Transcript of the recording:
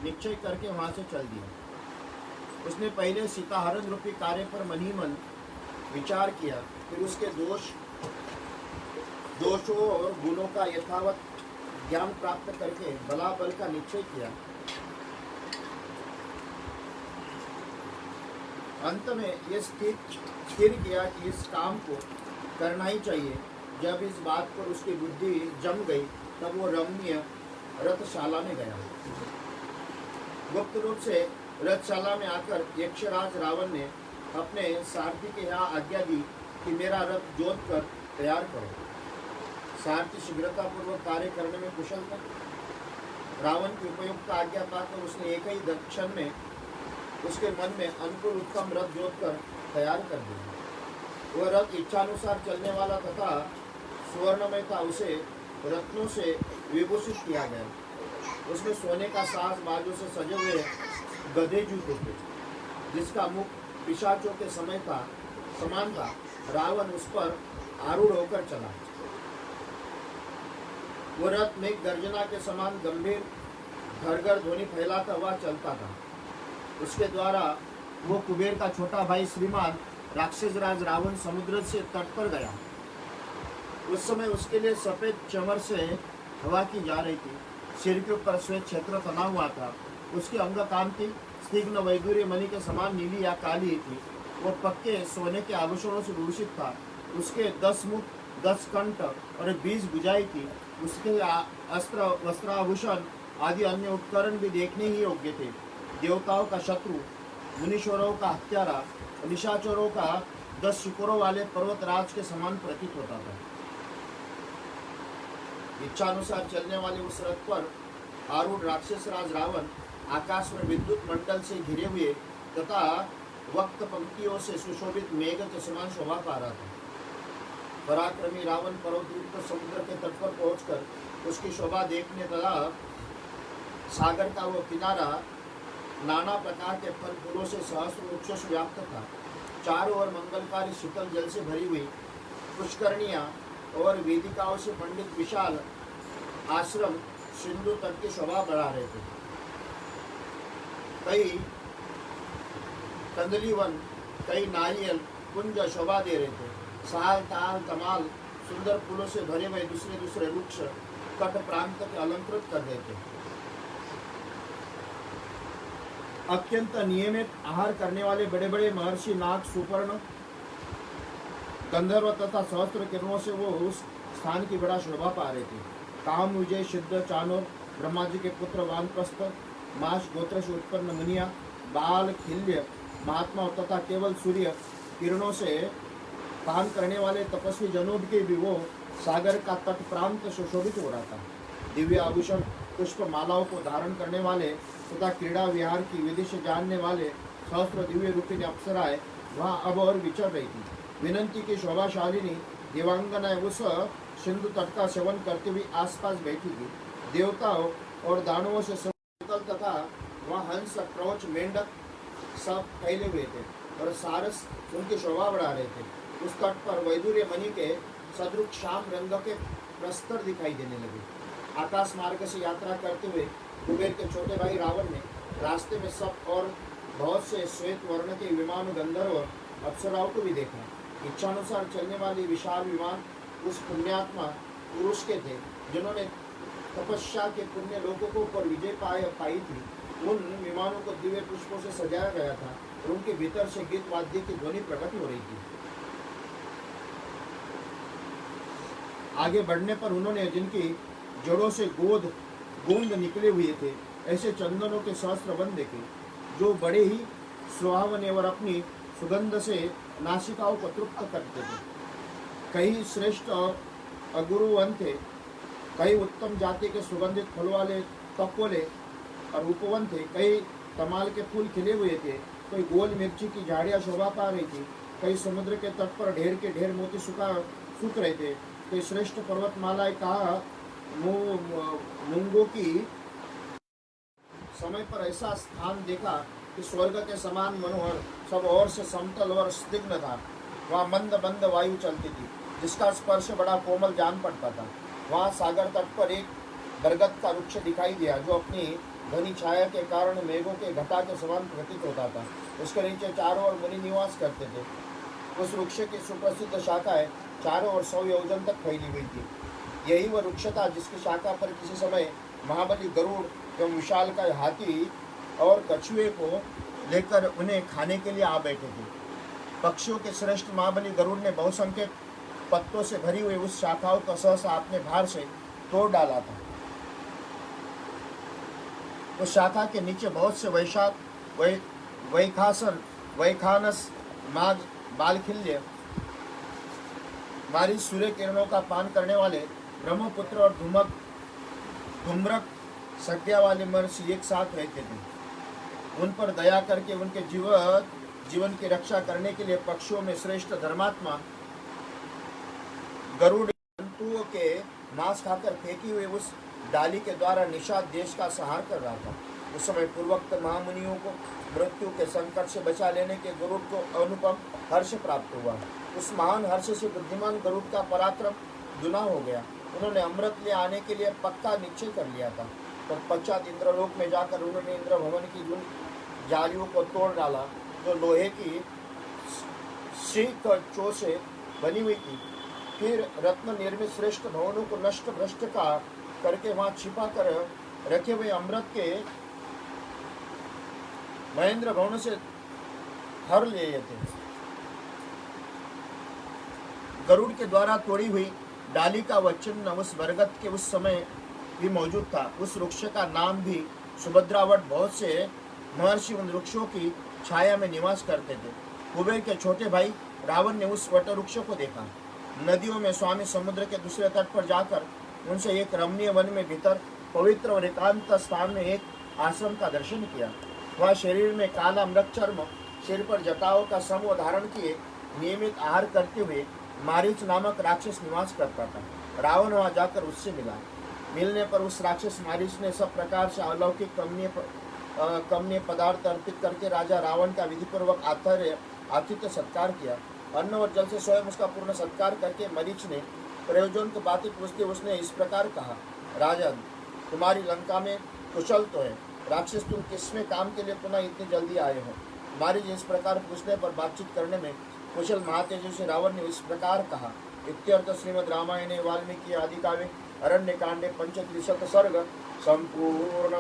निश्चय करके वहाँ से चल दिया। उसने पहले सीताहरण रूपी कार्य पर मन ही मन विचार किया, फिर उसके दोषों और गुणों का यथावत ज्ञान प्राप्त करके बलाबल का निश्चय किया। अंत में ये स्थिर किया कि इस काम को करना ही चाहिए। जब इस बात पर उसकी बुद्धि जम गई तब वो रमणीय रथशाला में गया। गुप्त रूप से रथशाला में आकर यक्षराज रावण ने अपने सारथी के यहाँ आज्ञा दी कि मेरा रथ जोत कर तैयार करो। सारथी शीघ्रतापूर्वक कार्य करने में कुशल था। रावण की उपयुक्त आज्ञा पाकर उसने एक ही क्षण में उसके मन में अनुकूल उत्तम रथ जोत कर तैयार कर दिया। वह रथ इच्छानुसार चलने वाला तथा सुवर्णमय था। उसे रत्नों से विभूषित किया गया। उसमें सोने का साज बाजू से सजे हुए गधे जूते थे, जिसका मुख पिशाचों के समान था। रावण उस पर आरूढ़ होकर चला। वो रथ में गर्जना के समान गंभीर घरघर ध्वनि फैलाता हुआ चलता था। उसके द्वारा वो कुबेर का छोटा भाई श्रीमान राक्षस राज रावण समुद्र से तट पर गया। उस समय उसके लिए सफेद चमर से हवा की जा रही थी। सिर के ऊपर श्वेत क्षेत्र तना हुआ था। उसकी अंग कांति स्निग्ध वैदूर्य मणि के समान नीली या काली थी। वो पक्के सोने के आभूषणों से भूषित था। उसके 10 मुख, 10 कंठ और 20 भुजाएं थी। उसके अस्त्र वस्त्राभूषण आदि अन्य उपकरण भी देखने ही योग्य थे। देवताओं का शत्रु, मुनीश्वरों का हत्यारा, निशाचरों का 10 शिखरों वाले पर्वतराज के समान प्रतीत होता था। इच्छानुसार चलने वाले उस रथ पर आरूढ़ राक्षस राज रावण आकाश में विद्युत मंडल से घिरे हुए तथा वक्त पंक्तियों से सुशोभित मेघ के समान शोभा पा रहा था। पराक्रमी रावण पर्वतयुक्त समुद्र के तट पर पहुंचकर उसकी शोभा देखने तथा सागर का वो किनारा नाना प्रकार के फल फूलों से सहस्त्र वृक्षों से व्याप्त था। चारों ओर मंगलकारी शीतल जल से भरी हुई पुष्करणियां और वेदिकाओं से पंडित विशाल आश्रम सिंधु तट की शोभा बढ़ा रहे थे। कई कंदली वन, कई नारियल कुंज शोभा दे रहे थे। साल ताल तमाल सुंदर फूलों से भरे हुए दूसरे वृक्ष तट प्रांत के अलंकृत कर रहे थे। अत्यंत नियमित आहार करने वाले बड़े बड़े महर्षि नाग, सुपर्ण, गंधर्व तथा सहस्त्र किरणों से वो उस स्थान की बड़ा शोभा पा रहे थे। काम, विजय, सिद्ध, चाणोर, ब्रह्मा जी के पुत्र वानप्रस्थ, माश गोत्र से उत्पन्न मुनिया, बाल, खिल्य, महात्मा तथा केवल सूर्य किरणों से पान करने वाले तपस्वी जनों के भी वो सागर का तट प्रांत सुशोभित हो रहा था। दिव्य आभूषण, पुष्प मालाओं को धारण करने वाले तथा क्रीड़ा विहार की विधि से जानने वाले सहस्त्र दिव्य रूपिणी अप्सराएं वहाँ अब और विचर रही थी। विनंती की शोभाशालिनी देवांगनाएं उस सिंधु तट का सेवन करते हुए आसपास बैठी थी। देवताओं और दानवों से शीतल तथा वहाँ हंस, क्रोच, मेंढक सब फैले हुए थे और सारस उनकी शोभा बढ़ा रहे थे। उस तट पर वैदूर्य मणि के सदृश श्याम रंग के प्रस्तर दिखाई देने लगे। आकाश मार्ग से यात्रा करते हुए कुबेर के छोटे भाई रावण ने रास्ते में सब और बहुत से श्वेत वर्ण के विमान, गंधर्व, अप्सराओं को भी देखा। इच्छानुसार चलने वाले विशाल विमान उस पुण्यात्मा पुरुष के थे जिन्होंने तपस्या के पुण्य लोगों को पर विजय पाई थी। उन विमानों को दिव्य पुष्पों से सजाया गया था और उनके भीतर से गीत वाद्य की ध्वनि प्रकट हो रही थी। आगे बढ़ने पर उन्होंने जिनकी जड़ों से गोंद निकले हुए थे ऐसे चंदनों के सहस्त्रबन देखे, जो बड़े ही सुहावने और अपनी सुगंध से नासिकाओं को तृप्त करते थे। कई श्रेष्ठ अगुरुवन थे, कई उत्तम जाति के सुगंधित फल वाले तपोले और उपवन थे, कई तमाल के फूल खिले हुए थे, कोई गोल मिर्ची की झाड़ियाँ शोभा पा रही थी, कई समुद्र के तट पर ढेर के ढेर मोती सूख रहे थे, कई श्रेष्ठ पर्वतमालाएं कहा मूंगों की समय पर ऐसा स्थान देखा कि स्वर्ग के समान मनोहर, सब ओर से समतल और स्निग्ध था। वहाँ मंद मंद वायु चलती थी जिसका स्पर्श बड़ा कोमल जान पड़ता था। वहाँ सागर तट पर एक बरगद का वृक्ष दिखाई दिया, जो अपनी घनी छाया के कारण मेघों के घटा के समान प्रतीत होता था। उसके नीचे चारों ओर मुनि निवास करते थे। उस वृक्ष की सुप्रसिद्ध शाखाएं चारों ओर 100 योजन तक फैली हुई थी। यही वह वृक्ष था जिसकी शाखा पर किसी समय महाबली गरुड़ एवं विशालकाय हाथी और कछुए को लेकर उन्हें खाने के लिए आ बैठे थे। पक्षियों के श्रेष्ठ महाबली गरुड़ ने बहुसंख्यक पत्तों से भरी हुई उस शाखाओं को सहसा अपने भार से तोड़ डाला था। उस शाखा के नीचे बहुत से वैखासन, वैखानस, माघ, बालखिल्य, मारी सूर्य किरणों का पान करने वाले ब्रह्मपुत्र और धूम्रक संज्ञा वाले महर्षि एक साथ रहते थे। उन पर दया करके उनके जीवन की रक्षा करने के लिए पक्षियों में श्रेष्ठ धर्मात्मा गरुड़ जंतुओं के मांस खाकर फेंकी हुई उस डाली के द्वारा निषाद देश का संहार कर रहा था। उस समय पूर्वोक्त महामुनियों को मृत्यु के संकट से बचा लेने के गरुड़ को अनुपम हर्ष प्राप्त हुआ। उस महान हर्ष से बुद्धिमान गरुड़ का पराक्रम दुना हो गया। उन्होंने अमृत ले आने के लिए पक्का निश्चय कर लिया था। तत्पश्चात इंद्रलोक में जाकर उन्होंने इंद्र भवन की उन जालियों को तोड़ डाला जो लोहे की सीख चो से बनी हुई थी। फिर रत्न निर्मित श्रेष्ठ भवनों को नष्ट भ्रष्ट का करके वहां छिपा कर रखे हुए अमृत के महेंद्र भवन से हर लिए थे। गरुड़ के द्वारा तोड़ी हुई डाली का वह चिन्ह उस बरगद के उस समय भी मौजूद था। उस वृक्ष का नाम भी सुभद्रावट। बहुत से महर्षि उन वृक्षों की छाया में निवास करते थे। कुबेर के छोटे भाई रावण ने उस वट वृक्ष को देखा। नदियों में स्वामी समुद्र के दूसरे तट पर जाकर उनसे एक रमणीय वन में भीतर पवित्र और एकांत स्थान में एक आश्रम का दर्शन किया। वह शरीर में काला मृग चर्म, सिर पर जटाओं का समूह धारण किए नियमित आहार करते हुए मारीच नामक राक्षस निवास करता था। रावण वहां जाकर उससे मिला। मिलने पर उस राक्षस मारीच ने सब प्रकार से अलौकिक कमनीय पदार्थ अर्पित करके राजा रावण का विधिपूर्वक आतिथ्य सत्कार किया। अन्न और जल से स्वयं उसका पूर्ण सत्कार करके मरीच ने प्रयोजन को बातें पूछते उसने इस प्रकार कहा, राजन, तुम्हारी लंका में कुशल तो है। राक्षस, तुम किसमें काम के लिए पुनः इतनी जल्दी आए हो? मरीच इस प्रकार पूछने पर बातचीत करने में कुशल महातेजस्वी रावण ने इस प्रकार कहा। इत्यर्थ श्रीमद् रामायणे वाल्मीकि आदि काव्ये अरण्य कांडे 35 सर्ग संपूर्ण।